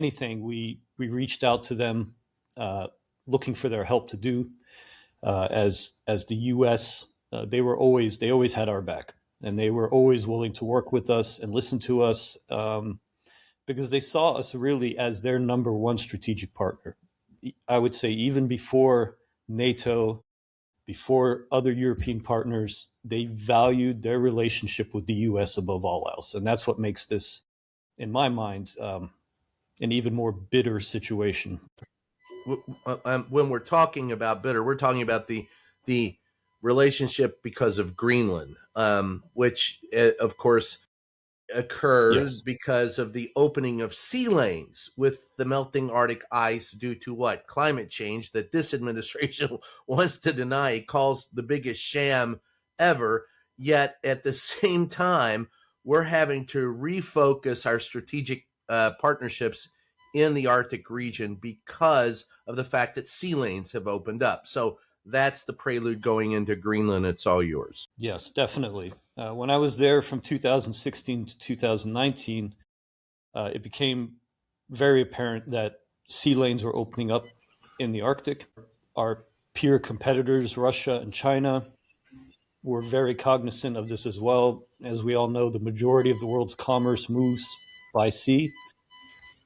anything, we reached out to them, looking for their help to do. As the U.S., they always had our back, and they were always willing to work with us and listen to us, because they saw us really as their number one strategic partner. I would say even before NATO, before other European partners, they valued their relationship with the U.S. above all else, and that's what makes this, in my mind, an even more bitter situation. When we're talking about bitter, we're talking about the relationship because of Greenland, which of course occurred Yes. because of the opening of sea lanes with the melting Arctic ice due to what? Climate change that this administration wants to deny. It calls the biggest sham ever. Yet at the same time, we're having to refocus our strategic partnerships in the Arctic region because of the fact that sea lanes have opened up. So that's the prelude going into Greenland. It's all yours. Yes, definitely. When I was there from 2016 to 2019, it became very apparent that sea lanes were opening up in the Arctic. Our peer competitors, Russia and China, were very cognizant of this as well. As we all know, the majority of the world's commerce moves by sea.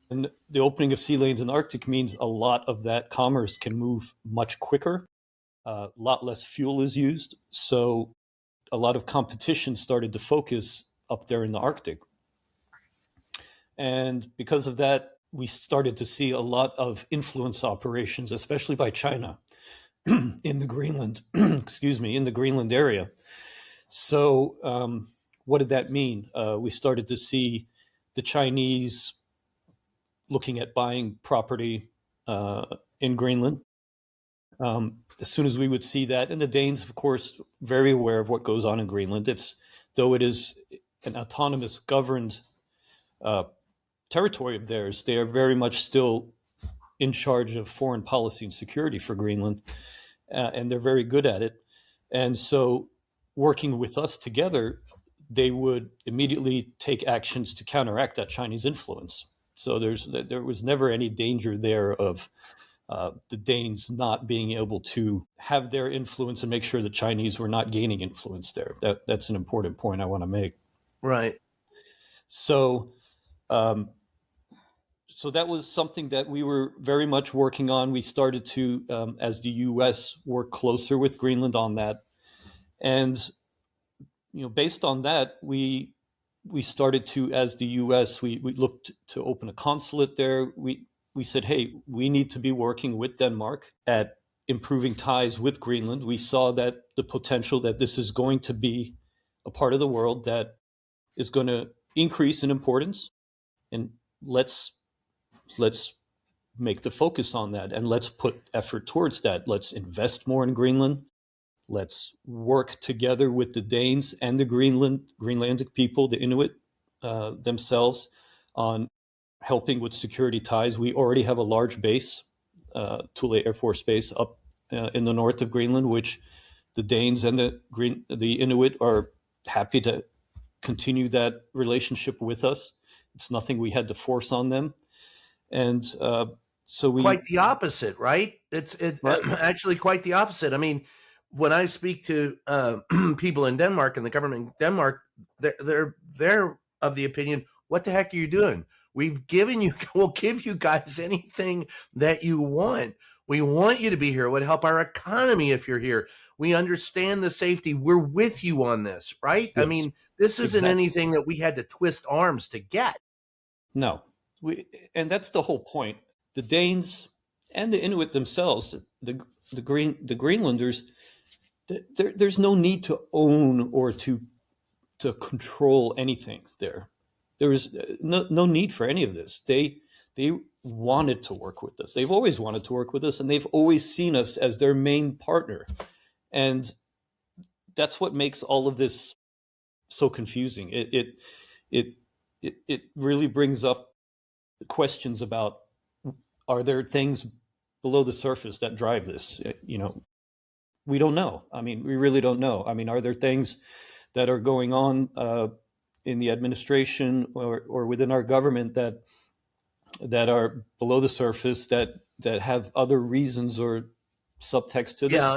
And the opening of sea lanes in the Arctic means a lot of that commerce can move much quicker. A lot less fuel is used. So a lot of competition started to focus up there in the Arctic. And because of that, we started to see a lot of influence operations, especially by China in the Greenland, in the Greenland area. So what did that mean? We started to see the Chinese looking at buying property in Greenland. As soon as we would see that, and the Danes, of course, very aware of what goes on in Greenland. Though it is an autonomous, governed territory of theirs, they are very much still in charge of foreign policy and security for Greenland, and they're very good at it. And so, working with us together, they would immediately take actions to counteract that Chinese influence. So there was never any danger there of the Danes not being able to have their influence and make sure the Chinese were not gaining influence there. That's an important point I want to make. Right. So, um, so that was something that we were very much working on. We started to, as the U.S., work closer with Greenland on that, and based on that, we started to, as the U.S., we looked to open a consulate there. We said, hey, we need to be working with Denmark at improving ties with Greenland. We saw that the potential that this is going to be a part of the world that is going to increase in importance, and let's make the focus on that, and let's put effort towards that. Let's invest more in Greenland. Let's work together with the Danes and the Greenlandic people, the Inuit themselves, on helping with security ties. We already have a large base, Thule Air Force Base, up in the north of Greenland, which the Danes and the Inuit are happy to continue that relationship with us. It's nothing we had to force on them, and so we Quite the opposite, right? It's right. actually quite the opposite. I mean, when I speak to people in Denmark and the government in Denmark, they're of the opinion, what the heck are you doing? We've given you, we'll give you guys anything that you want. We want you to be here. It would help our economy if you're here. We understand the safety. We're with you on this, right? I Yes, mean, this isn't exactly. anything that we had to twist arms to get. No, and that's the whole point. The Danes and the Inuit themselves, the Greenlanders, there's no need to own or to control anything there. There is no need for any of this. They wanted to work with us. They've always wanted to work with us, and they've always seen us as their main partner. And that's what makes all of this so confusing. It really brings up questions about, are there things below the surface that drive this? We don't know. I mean, we really don't know. I mean, are there things that are going on in the administration or within our government that that are below the surface that have other reasons or subtext to this. Yeah,